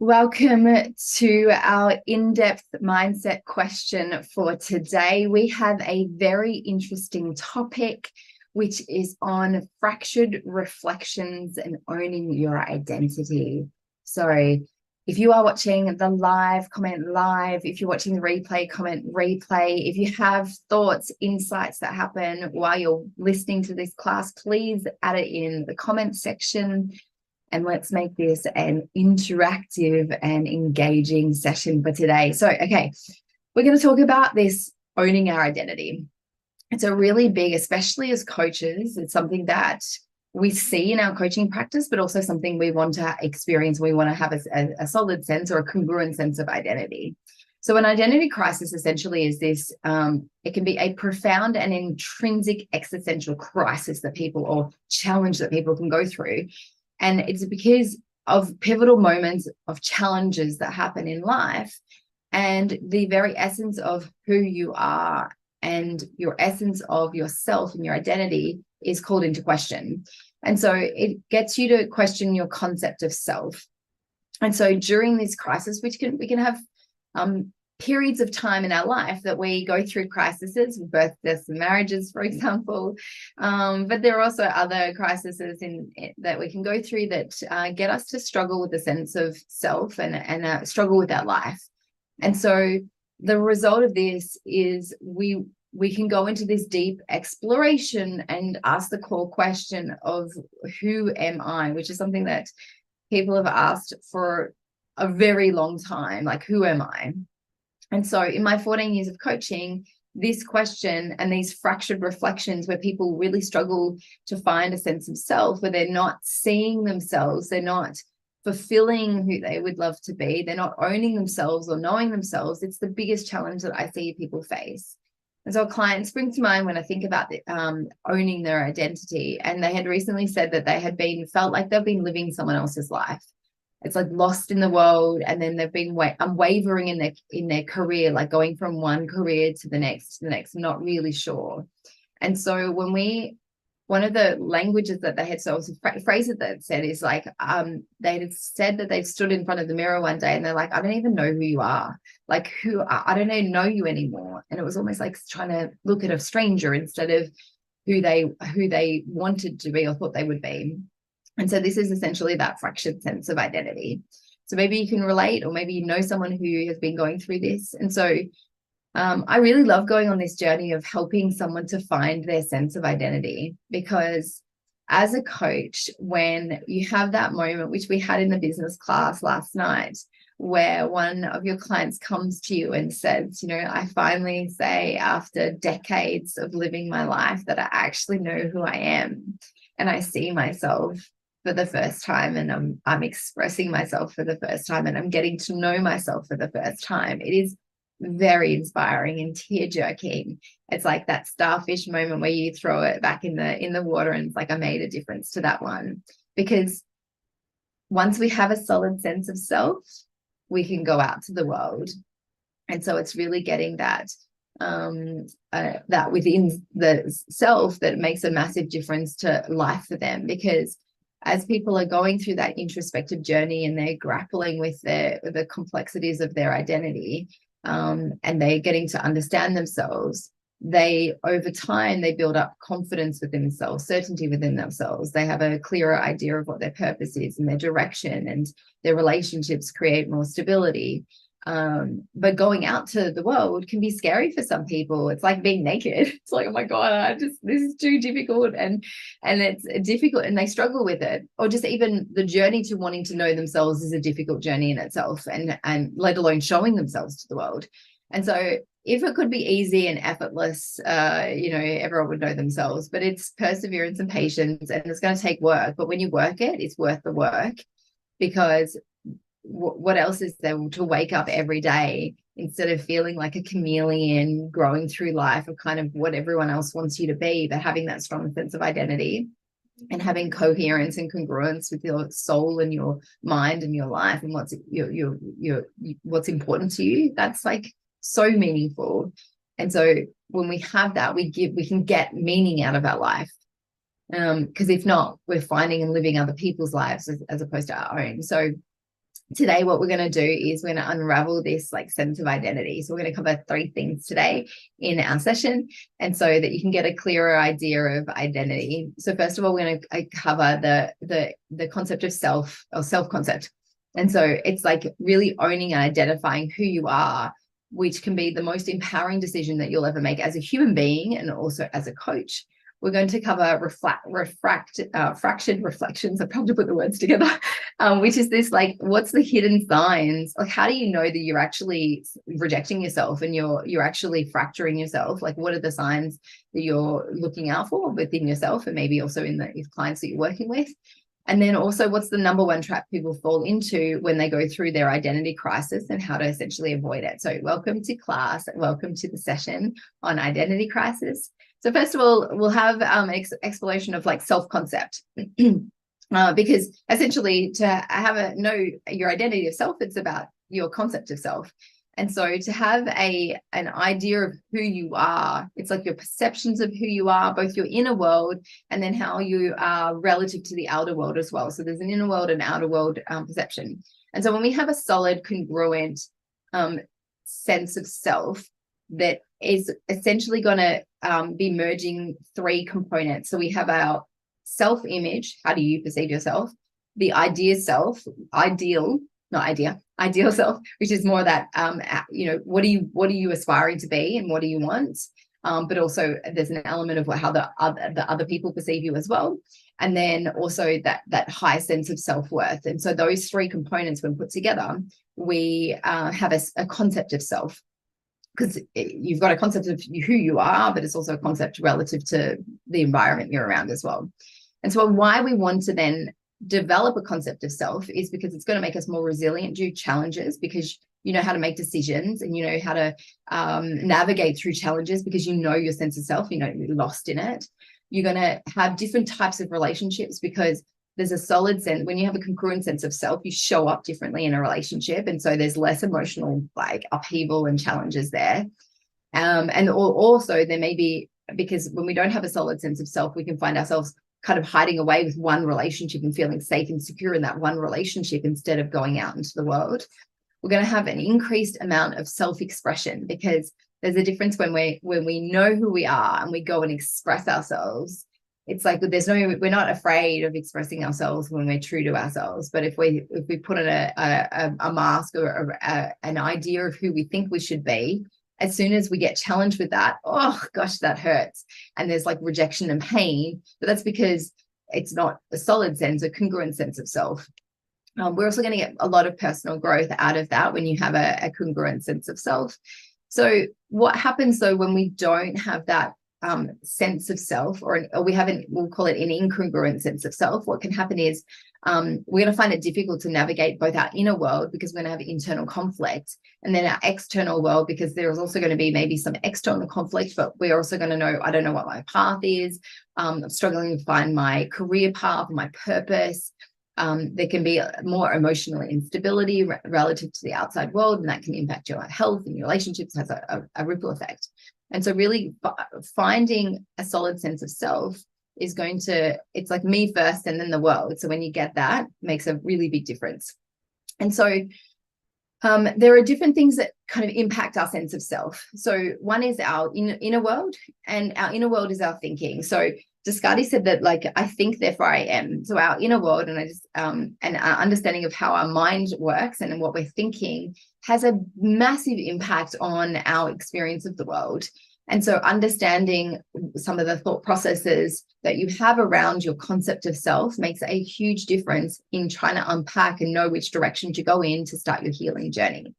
Welcome to our in-depth mindset question for today. We have a very interesting topic, which is on fractured reflections and owning your identity. So if you are watching the live, comment live. If you're watching the replay, comment replay. If you have thoughts, insights that happen while you're listening to this class, please add it in the comment section. And let's make this an interactive and engaging session for today. So, okay, we're going to talk about this owning our identity. It's a really big, especially as coaches, it's something that we see in our coaching practice, but also something we want to experience. We want to have a solid sense or a congruent sense of identity. So an identity crisis essentially is this, it can be a profound and intrinsic existential crisis that people, or challenge that people can go through. And it's because of pivotal moments of challenges that happen in life, and the very essence of who you are and your essence of yourself and your identity is called into question. And so it gets you to question your concept of self. And so during this crisis, we can have periods of time in our life that we go through crises, birth, deaths, and marriages, for example. But there are also other crises that we can go through that get us to struggle with the sense of self and struggle with our life. And so the result of this is we can go into this deep exploration and ask the core question of who am I, which is something that people have asked for a very long time, like, who am I? And so in my 14 years of coaching, this question and these fractured reflections where people really struggle to find a sense of self, where they're not seeing themselves, they're not fulfilling who they would love to be, they're not owning themselves or knowing themselves, it's the biggest challenge that I see people face. And so a client springs to mind when I think about owning their identity. And they had recently said that they had felt like they've been living someone else's life. It's like lost in the world, and then they've been wavering in their career, like going from one career to the next, not really sure. And so one of the languages that they had, so phrases that said is like, they had said that they've stood in front of the mirror one day and they're like, I don't even know who you are. Like, I don't even know you anymore. And it was almost like trying to look at a stranger instead of who they wanted to be or thought they would be. And so this is essentially that fractured sense of identity. So maybe you can relate, or maybe you know someone who has been going through this. And so I really love going on this journey of helping someone to find their sense of identity, because as a coach, when you have that moment, which we had in the business class last night, where one of your clients comes to you and says, I finally say, after decades of living my life, that I actually know who I am, and I see myself for the first time, and I'm expressing myself for the first time, and I'm getting to know myself for the first time. It is very inspiring and tear-jerking. It's like that starfish moment where you throw it back in the water, and it's like, I made a difference to that one. Because once we have a solid sense of self, we can go out to the world. And so it's really getting that that within the self that makes a massive difference to life for them. Because as people are going through that introspective journey and they're grappling with the complexities of their identity, and they're getting to understand themselves, over time, they build up confidence within themselves, certainty within themselves. They have a clearer idea of what their purpose is and their direction, and their relationships create more stability. But going out to the world can be scary for some people. It's like being naked. It's like, oh my God, this is too difficult. And it's difficult, and they struggle with it. Or just even the journey to wanting to know themselves is a difficult journey in itself, and let alone showing themselves to the world. And so if it could be easy and effortless, everyone would know themselves, but it's perseverance and patience, and it's going to take work. But when you work it, it's worth the work, because what else is there to wake up every day instead of feeling like a chameleon growing through life of kind of what everyone else wants you to be, but having that strong sense of identity and having coherence and congruence with your soul and your mind and your life and what's important to you. That's like so meaningful. And so when we have that, we can get meaning out of our life. Because if not, we're finding and living other people's lives as opposed to our own. So today what we're going to do is we're going to unravel this like sense of identity. So we're going to cover 3 things today in our session, and so that you can get a clearer idea of identity. So first of all, we're going to cover the concept of self, or self concept. And so it's like really owning and identifying who you are, which can be the most empowering decision that you'll ever make as a human being and also as a coach. We're going to cover fractured reflections. I've tried to put the words together, which is this, like, what's the hidden signs? Like, how do you know that you're actually rejecting yourself and you're actually fracturing yourself? Like, what are the signs that you're looking out for within yourself, and maybe also in the clients that you're working with? And then also, what's the number one trap people fall into when they go through their identity crisis, and how to essentially avoid it. So welcome to class. Welcome to the session on identity crisis. So first of all, we'll have exploration of like self-concept, because essentially to know your identity of self, it's about your concept of self. And so to have an idea of who you are, it's like your perceptions of who you are, both your inner world and then how you are relative to the outer world as well. So there's an inner world and outer world perception. And so when we have a solid, congruent sense of self, that is essentially going to be merging 3 components. So we have our self-image, how do you perceive yourself? The ideal self, which is more that, what are you aspiring to be and what do you want? But also there's an element of how the other people perceive you as well. And then also that high sense of self-worth. And so those 3 components, when put together, we have a concept of self. Because you've got a concept of who you are, but it's also a concept relative to the environment you're around as well. And so why we want to then develop a concept of self is because it's going to make us more resilient to challenges, because you know how to make decisions and you know how to navigate through challenges, because you know your sense of self, you know you're lost in it. You're going to have different types of relationships, because there's a solid sense, when you have a congruent sense of self, you show up differently in a relationship. And so there's less emotional like upheaval and challenges there. And also there may be, because when we don't have a solid sense of self, we can find ourselves kind of hiding away with one relationship and feeling safe and secure in that one relationship instead of going out into the world. We're going to have an increased amount of self-expression, because there's a difference when we know who we are and we go and express ourselves. It's like we're not afraid of expressing ourselves when we're true to ourselves. But if we put on a mask or an idea of who we think we should be, as soon as we get challenged with that, oh gosh, that hurts. And there's like rejection and pain, but that's because it's not a solid sense, a congruent sense of self. We're also going to get a lot of personal growth out of that when you have a congruent sense of self. So what happens though when we don't have that sense of self, or we'll call it an incongruent sense of self? What can happen is we're going to find it difficult to navigate both our inner world, because we're going to have internal conflict, and then our external world, because there is also going to be maybe some external conflict, but we're also going to know, I don't know what my path is. I'm struggling to find my career path, my purpose. There can be more emotional instability relative to the outside world, and that can impact your health and your relationships, has a ripple effect. And so really finding a solid sense of self is it's like me first and then the world. So when you get that, it makes a really big difference. And so there are different things that kind of impact our sense of self. So one is our inner world, and our inner world is our thinking. So Descartes said that, like, I think, therefore I am. So our inner world and our understanding of how our mind works and what we're thinking has a massive impact on our experience of the world. And so understanding some of the thought processes that you have around your concept of self makes a huge difference in trying to unpack and know which direction to go in to start your healing journey.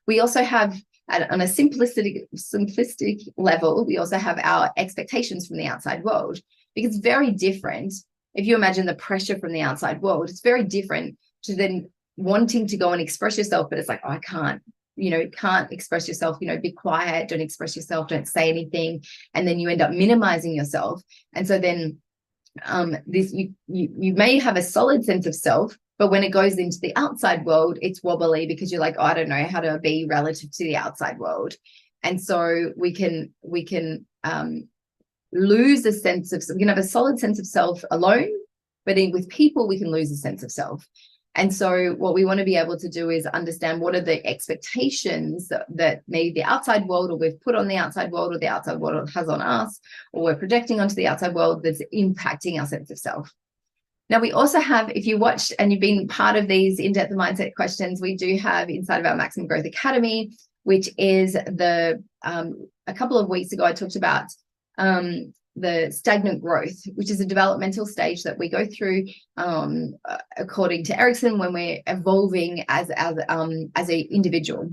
We also have, on a simplistic level, we also have our expectations from the outside world, because it's very different. If you imagine the pressure from the outside world, it's very different to then wanting to go and express yourself, but it's like, oh, I can't. Can't express yourself, be quiet, don't express yourself, don't say anything. And then you end up minimizing yourself. And so then you may have a solid sense of self, but when it goes into the outside world, it's wobbly, because you're like, oh, I don't know how to be relative to the outside world. And so we can lose a sense of, we can have a solid sense of self alone, but then with people, we can lose a sense of self. And so what we want to be able to do is understand what are the expectations that maybe the outside world, or we've put on the outside world, or the outside world has on us, or we're projecting onto the outside world, that's impacting our sense of self. Now, we also have, if you watched and you've been part of these in-depth mindset questions, we do have inside of our Maximum Growth Academy, which is a couple of weeks ago, I talked about the stagnant growth, which is a developmental stage that we go through, according to Erickson, when we're evolving as an individual.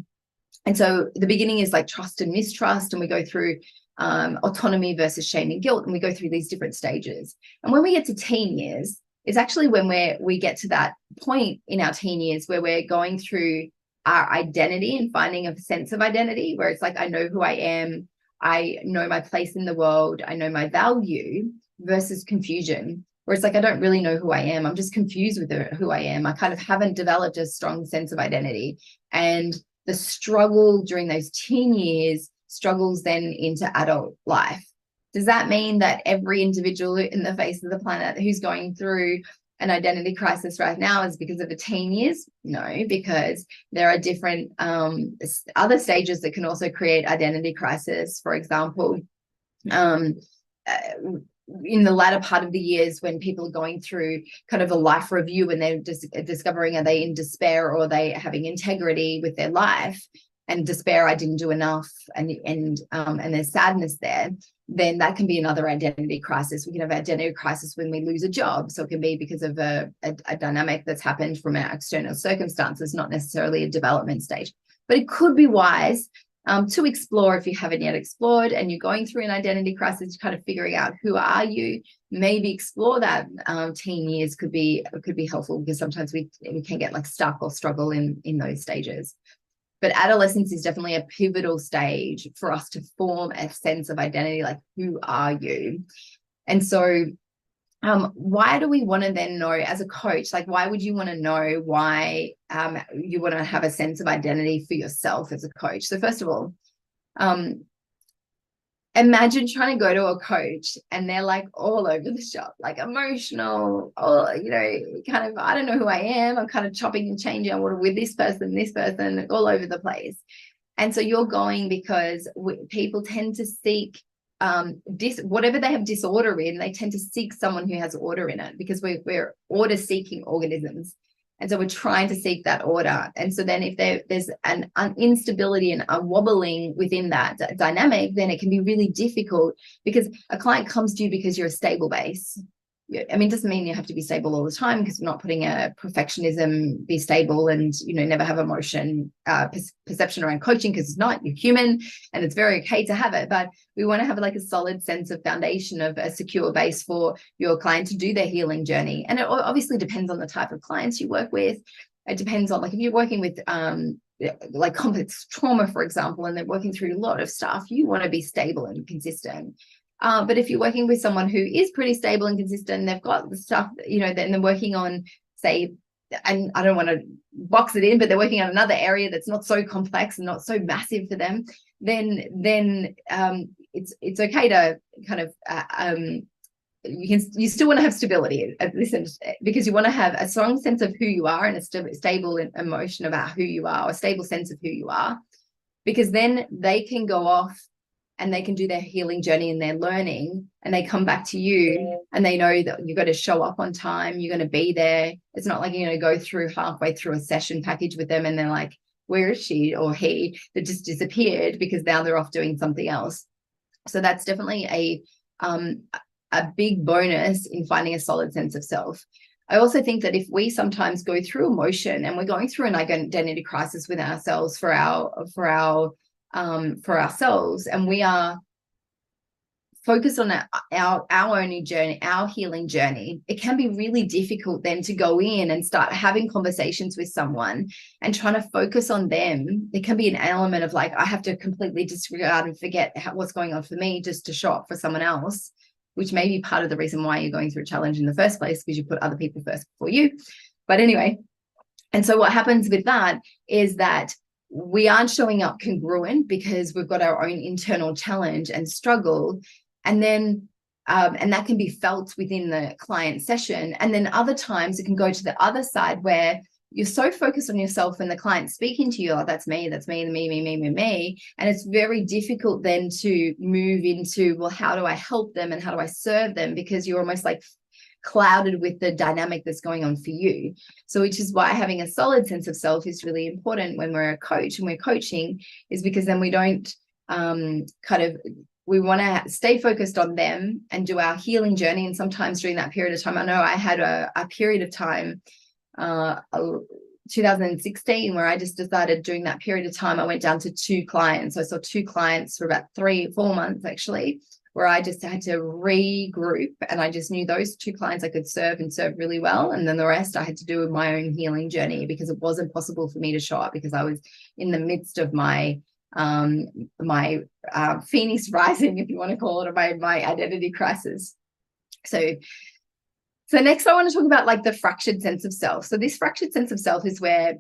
And so the beginning is like trust and mistrust, and we go through autonomy versus shame and guilt, and we go through these different stages. And when we get to teen years, it's actually when we get to that point in our teen years where we're going through our identity and finding a sense of identity, where it's like, I know who I am, I know my place in the world, I know my value, versus confusion, where it's like, I don't really know who I am, I'm just confused with who I am. I kind of haven't developed a strong sense of identity. And the struggle during those teen years struggles then into adult life. Does that mean that every individual in the face of the planet who's going through an identity crisis right now is because of the teen years? No, because there are different other stages that can also create identity crisis. For example, in the latter part of the years, when people are going through kind of a life review and they're just discovering, are they in despair, or are they having integrity with their life? And despair, I didn't do enough, and there's sadness there, then that can be another identity crisis. We can have identity crisis when we lose a job. So it can be because of a dynamic that's happened from our external circumstances, not necessarily a development stage. But it could be wise to explore, if you haven't yet explored and you're going through an identity crisis, kind of figuring out who are you. Maybe explore that. Teen years could be helpful, because sometimes we can get like stuck or struggle in those stages. But adolescence is definitely a pivotal stage for us to form a sense of identity, like, who are you? And so why do we want to then know, as a coach, like, why would you want to know why you want to have a sense of identity for yourself as a coach? So first of all, imagine trying to go to a coach and they're like all over the shop, like emotional, or, kind of, I don't know who I am. I'm kind of chopping and changing. I want to with this person, all over the place. And so you're going because people tend to seek whatever they have disorder in, they tend to seek someone who has order in it, because we're order seeking organisms. And so we're trying to seek that order. And so then if there's an instability and a wobbling within that dynamic, then it can be really difficult, because a client comes to you because you're a stable base. I mean, it doesn't mean you have to be stable all the time, because we're not putting a perfectionism, be stable and, never have emotion, perception around coaching, because it's not, you're human and it's very okay to have it. But we want to have like a solid sense of foundation, of a secure base for your client to do their healing journey. And it obviously depends on the type of clients you work with. It depends on, like, if you're working with like complex trauma, for example, and they're working through a lot of stuff, you want to be stable and consistent. But if you're working with someone who is pretty stable and consistent, they've got the stuff, then they're working on, say, and I don't want to box it in, but they're working on another area that's not so complex and not so massive for them, then it's okay to kind of you still want to have stability at this end, because you want to have a strong sense of who you are and a stable emotion about who you are, or a stable sense of who you are, because then they can go off and they can do their healing journey and their learning, and they come back to you and they know that you've got to show up on time, you're going to be there. It's not like you're going to go through halfway through a session package with them and they're like, where is she or he, that just disappeared, because now they're off doing something else. So that's definitely a big bonus in finding a solid sense of self. I also think that if we sometimes go through emotion and we're going through an identity crisis with ourselves for ourselves, and we are focused on our own journey, our healing journey, it can be really difficult then to go in and start having conversations with someone and trying to focus on them. There can be an element of like, I have to completely disregard and forget what's going on for me just to show up for someone else, which may be part of the reason why you're going through a challenge in the first place, because you put other people first before you. But anyway, and so what happens with that is that we aren't showing up congruent, because we've got our own internal challenge and struggle. And then, and that can be felt within the client session. And then other times it can go to the other side, where you're so focused on yourself when the client's speaking to you, oh, that's me, me. And it's very difficult then to move into, well, how do I help them and how do I serve them? Because you're almost like clouded with the dynamic that's going on for you. So which is why having a solid sense of self is really important when we're a coach and we're coaching, is because then we don't we want to stay focused on them and do our healing journey. And sometimes during that period of time, I know I had a period of time, 2016, where I just decided during that period of time, I went down to 2 clients. I saw 2 clients for about 3-4 months actually, where I just had to regroup, and I just knew those 2 clients I could serve and serve really well. And then the rest I had to do my own healing journey, because it wasn't possible for me to show up because I was in the midst of my phoenix rising, if you want to call it, or my identity crisis. So next I want to talk about like the fractured sense of self. So this fractured sense of self is where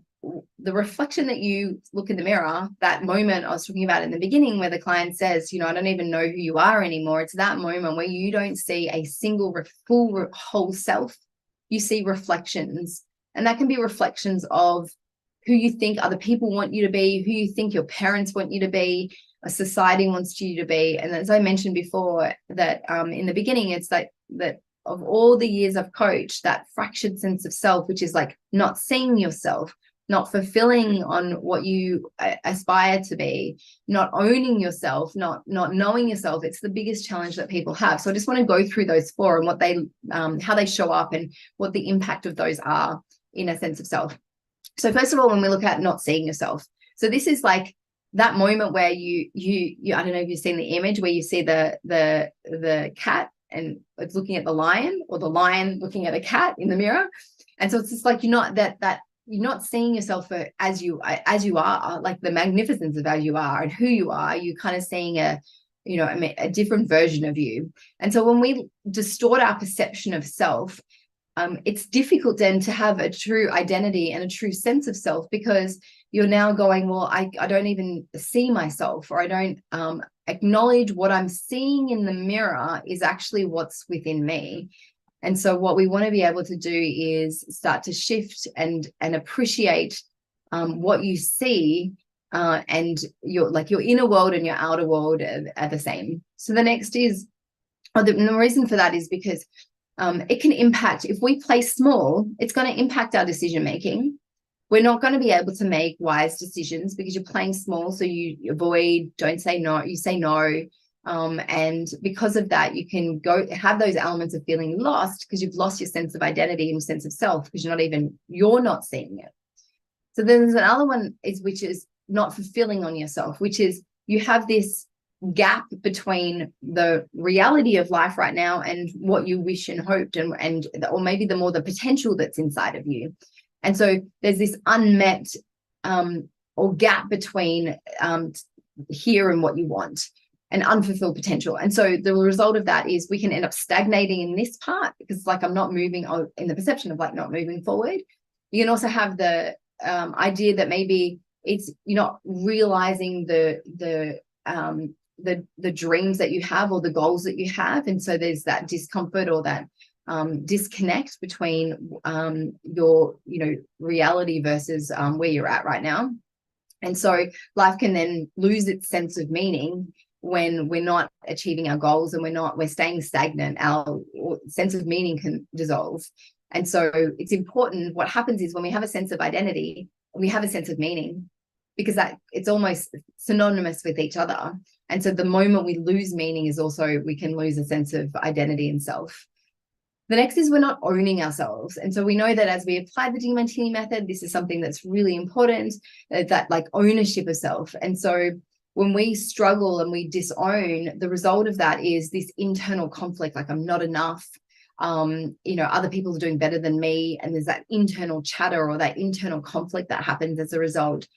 the reflection that you look in the mirror, that moment I was talking about in the beginning, where the client says, I don't even know who you are anymore. It's that moment where you don't see a single full whole self. You see reflections, and that can be reflections of who you think other people want you to be, who you think your parents want you to be, a society wants you to be. And as I mentioned before, that in the beginning, it's that of all the years I've coached, that fractured sense of self, which is like not seeing yourself, not fulfilling on what you aspire to be, not owning yourself, not knowing yourself. It's the biggest challenge that people have. So I just want to go through those 4 and what they, how they show up and what the impact of those are in a sense of self. So first of all, when we look at not seeing yourself, so this is like that moment where you I don't know if you've seen the image where you see the cat and it's looking at the lion, or the lion looking at a cat in the mirror. And so it's just like you're not seeing yourself as you are, like the magnificence of how you are and who you are. You're kind of seeing a different version of you. And so when we distort our perception of self, it's difficult then to have a true identity and a true sense of self, because you're now going, well, I don't even see myself, or I don't acknowledge what I'm seeing in the mirror is actually what's within me. And so what we want to be able to do is start to shift and appreciate what you see, and your inner world and your outer world are the same. So the next is, the reason for that is because it can impact, if we play small, it's going to impact our decision making. We're not going to be able to make wise decisions because you're playing small. So you avoid, don't say no, you say no. And because of that, you can go have those elements of feeling lost, because you've lost your sense of identity and sense of self, because you're not seeing it. So then there's another one which is not fulfilling on yourself, which is you have this gap between the reality of life right now and what you wish and hoped, and or maybe the potential that's inside of you. And so there's this unmet or gap between here and what you want, and unfulfilled potential. And so the result of that is we can end up stagnating in this part, because it's like I'm not moving in the perception of like not moving forward. You can also have the idea that maybe you're not realizing the dreams that you have or the goals that you have. And so there's that discomfort or that disconnect between your reality versus where you're at right now. And so life can then lose its sense of meaning when we're not achieving our goals and we're staying stagnant. Our sense of meaning can dissolve. And so it's important. What happens is when we have a sense of identity, we have a sense of meaning, because that it's almost synonymous with each other. And so the moment we lose meaning is also, we can lose a sense of identity and self. The next is we're not owning ourselves. And so we know that as we apply the Demartini method, this is something that's really important, that like ownership of self. And so when we struggle and we disown, the result of that is this internal conflict, like I'm not enough, other people are doing better than me. And there's that internal chatter or that internal conflict that happens as a result.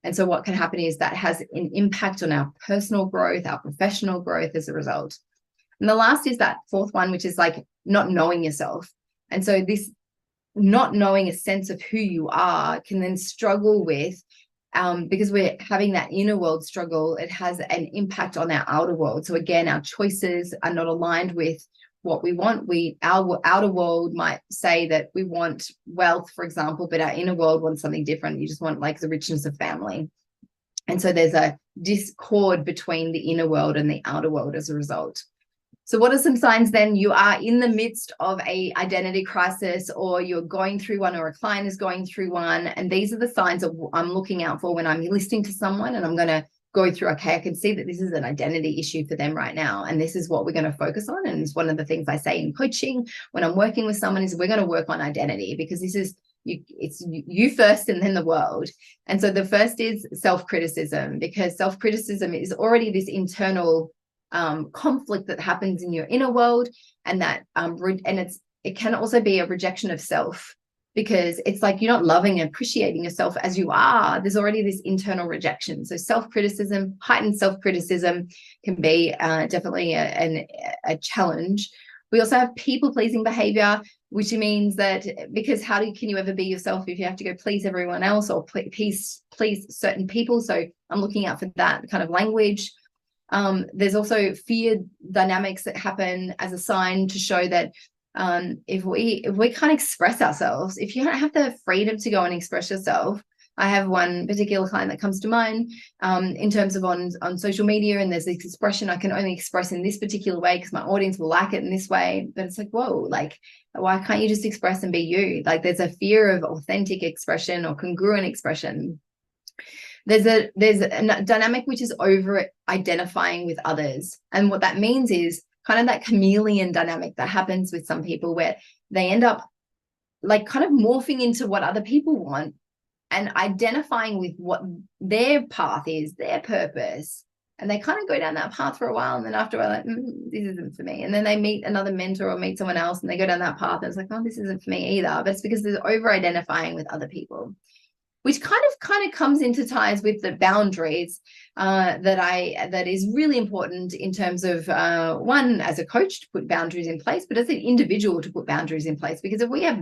And so what can happen is that has an impact on our personal growth, our professional growth as a result. And the last is that 4th one, which is like not knowing yourself. And so this not knowing a sense of who you are can then struggle with, because we're having that inner world struggle, it has an impact on our outer world. So again, our choices are not aligned with what we want. Our outer world might say that we want wealth, for example, but our inner world wants something different. You just want like the richness of family. And so there's a discord between the inner world and the outer world as a result. So what are some signs then? You are in the midst of a identity crisis, or you're going through one, or a client is going through one. And these are the signs that I'm looking out for when I'm listening to someone, and I'm going to go through, okay, I can see that this is an identity issue for them right now. And this is what we're going to focus on. And it's one of the things I say in coaching when I'm working with someone is we're going to work on identity, because this is, it's you first and then the world. And so the first is self-criticism, because self-criticism is already this internal conflict that happens in your inner world, and that it can also be a rejection of self, because it's like you're not loving and appreciating yourself as you are. There's already this internal rejection. So heightened self-criticism can be definitely a challenge. We also have people-pleasing behavior, which means that, because can you ever be yourself if you have to go please everyone else or please certain people? So I'm looking out for that kind of language. There's also fear dynamics that happen as a sign to show that if we can't express ourselves, if you don't have the freedom to go and express yourself. I have one particular client that comes to mind in terms of on social media, and there's this expression I can only express in this particular way because my audience will like it in this way. But it's like, whoa, like, why can't you just express and be you? Like, there's a fear of authentic expression or congruent expression. There's a dynamic which is over identifying with others. And what that means is kind of that chameleon dynamic that happens with some people, where they end up like kind of morphing into what other people want and identifying with what their path is, their purpose. And they kind of go down that path for a while. And then after a while, like, this isn't for me. And then they meet another mentor or meet someone else and they go down that path. And it's like, oh, this isn't for me either. But it's because there's over identifying with other people, which kind of comes into ties with the boundaries that is really important in terms of one, as a coach to put boundaries in place, but as an individual to put boundaries in place. Because if we have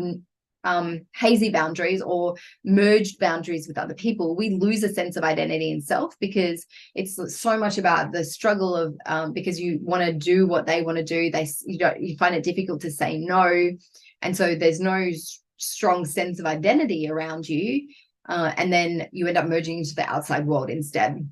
hazy boundaries or merged boundaries with other people, we lose a sense of identity in self, because it's so much about the struggle of because you want to do what they want to do. You find it difficult to say no, and so there's no strong sense of identity around you. And then you end up merging into the outside world instead.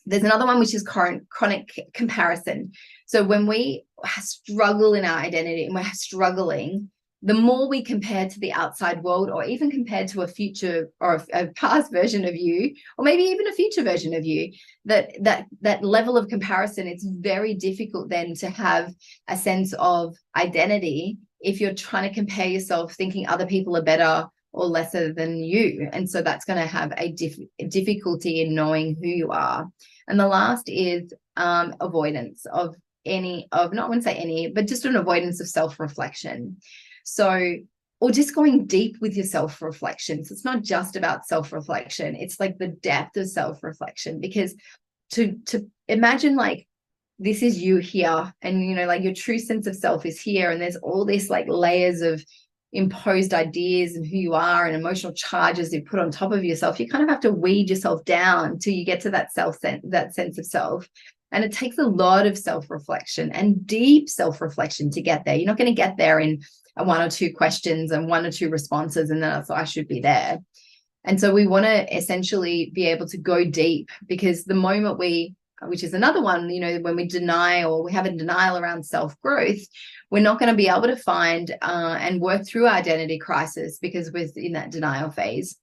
There's another one, which is chronic comparison. So when we struggle in our identity and we're struggling, the more we compare to the outside world, or even compared to a future or a past version of you, or maybe even a future version of you, that level of comparison, it's very difficult then to have a sense of identity if you're trying to compare yourself thinking other people are better or lesser than you. And so that's going to have a difficulty in knowing who you are. And the last is avoidance of not want to say any, but just an avoidance of self-reflection. So, or just going deep with your self-reflection. So it's not just about self-reflection. It's like the depth of self-reflection, because to imagine like this is you here, and, you know, like your true sense of self is here. And there's all this like layers of imposed ideas and who you are and emotional charges you put on top of yourself. You kind of have to weed yourself down till you get to that sense of self. And it takes a lot of self-reflection and deep self-reflection to get there. You're not going to get there in one or two questions and one or two responses and then I should be there. And so we want to essentially be able to go deep, because the moment which is another one, you know, when we deny or we have a denial around self-growth, we're not going to be able to find and work through our identity crisis, because we're in that denial phase.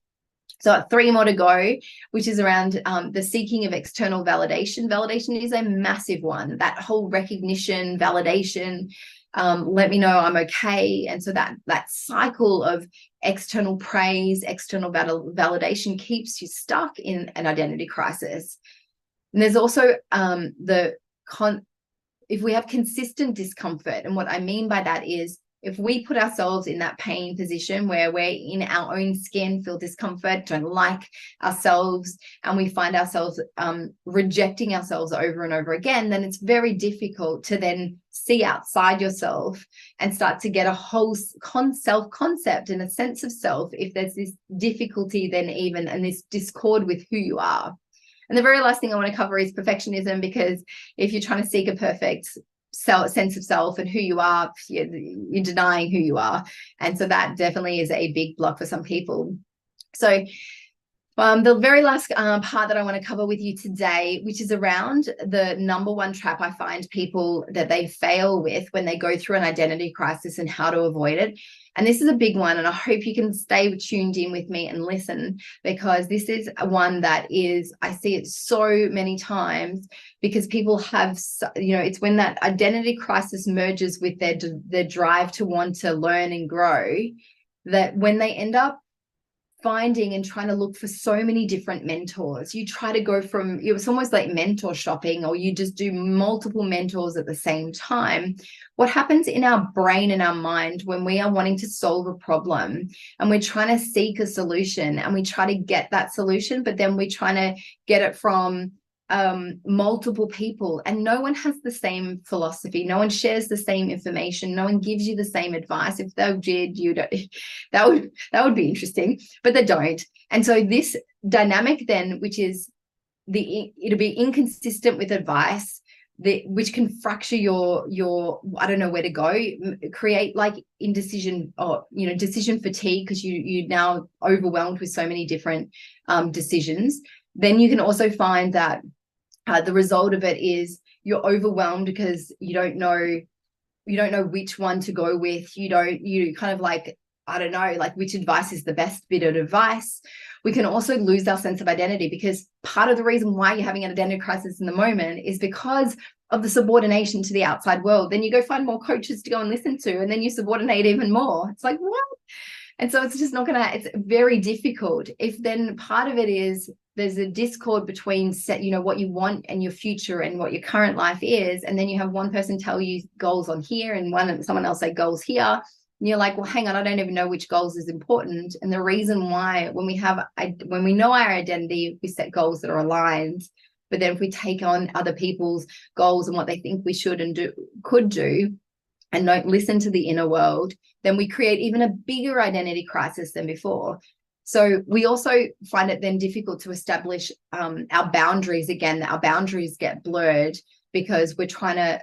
So 3 more to go, which is around the seeking of external validation. Validation is a massive one. That whole recognition, validation, let me know I'm okay. And so that cycle of external praise, external validation keeps you stuck in an identity crisis. And there's also if we have consistent discomfort, and what I mean by that is if we put ourselves in that pain position where we're in our own skin, feel discomfort, don't like ourselves, and we find ourselves rejecting ourselves over and over again, then it's very difficult to then see outside yourself and start to get a whole self-concept and a sense of self if there's this difficulty then even and this discord with who you are. And the very last thing I want to cover is perfectionism, because if you're trying to seek a perfect sense of self and who you are. You're denying who you are. And so that definitely is a big block for some people. So the very last part that I want to cover with you today, which is around the number one trap I find people that they fail with when they go through an identity crisis and how to avoid it. And this is a big one, and I hope you can stay tuned in with me and listen, because this is one that is, I see it so many times, because people have, it's when that identity crisis merges with their drive to want to learn and grow, that when they end up finding and trying to look for so many different mentors, you try to go from, it's almost like mentor shopping, or you just do multiple mentors at the same time. What happens in our brain and our mind when we are wanting to solve a problem and we're trying to seek a solution and we try to get that solution, but then we're trying to get it from multiple people, and no one has the same philosophy, no one shares the same information, no one gives you the same advice. If they did, that would be interesting, but they don't. And so this dynamic then, which is it'll be inconsistent with advice, which can fracture your I don't know where to go, create like indecision, or decision fatigue, because you're now overwhelmed with so many different decisions. Then you can also find that the result of it is you're overwhelmed because you don't know which one to go with. You kind of like, I don't know, like which advice is the best bit of advice. We can also lose our sense of identity, because part of the reason why you're having an identity crisis in the moment is because of the subordination to the outside world. Then you go find more coaches to go and listen to, and then you subordinate even more. It's like, what? And so it's just it's very difficult. If then part of it is there's a discord between what you want and your future and what your current life is, and then you have one person tell you goals on here and someone else say goals here, and you're like, well, hang on, I don't even know which goals is important. And the reason why, when we know our identity, we set goals that are aligned, but then if we take on other people's goals and what they think we should and could do, and don't listen to the inner world, then we create even a bigger identity crisis than before. So we also find it then difficult to establish our boundaries again. Our boundaries get blurred because we're trying to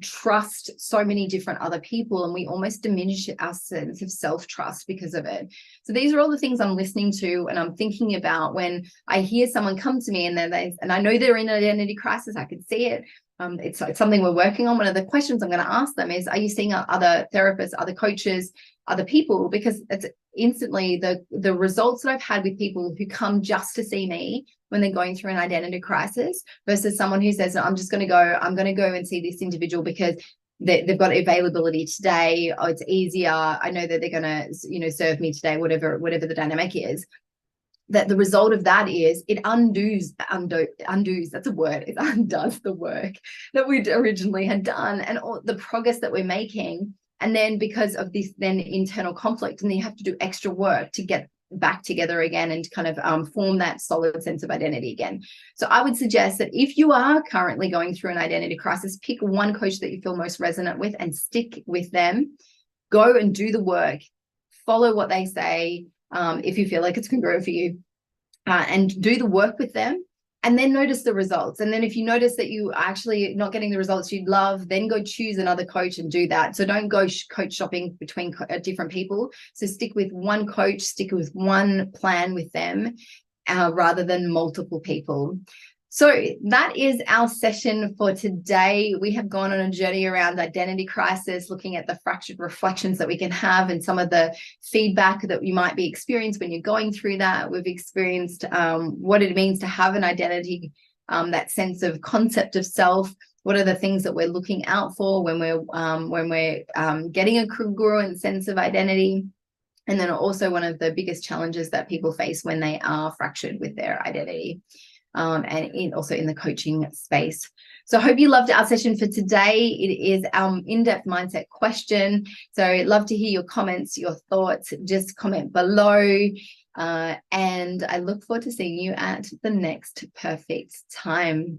trust so many different other people, and we almost diminish our sense of self-trust because of it. So these are all the things I'm listening to and I'm thinking about when I hear someone come to me and I know they're in an identity crisis. I could see it. It's something we're working on. One of the questions I'm going to ask them is, are you seeing other therapists, other coaches, other people? Because it's instantly the results that I've had with people who come just to see me when they're going through an identity crisis versus someone who says, I'm going to go and see this individual because they've got availability today. Oh, it's easier. I know that they're going to, serve me today, whatever the dynamic is. That the result of that is it undoes, that's a word, it undoes the work that we originally had done and all the progress that we're making. And then because of this then internal conflict, and then you have to do extra work to get back together again and kind of form that solid sense of identity again. So I would suggest that if you are currently going through an identity crisis, pick one coach that you feel most resonant with and stick with them. Go and do the work. Follow what they say. If you feel like it's congruent for you, and do the work with them, and then notice the results. And then if you notice that you are actually not getting the results you'd love, then go choose another coach and do that. So don't go coach shopping between different people. So stick with one coach, stick with one plan with them, rather than multiple people. So that is our session for today. We have gone on a journey around identity crisis, looking at the fractured reflections that we can have and some of the feedback that you might be experiencing when you're going through that. We've experienced what it means to have an identity, that sense of concept of self. What are the things that we're looking out for when we're getting a congruent sense of identity? And then also one of the biggest challenges that people face when they are fractured with their identity. And also in the coaching space. So I hope you loved our session for today. It is our in-depth mindset question. So I'd love to hear your comments, your thoughts. Just comment below. And I look forward to seeing you at the next perfect time.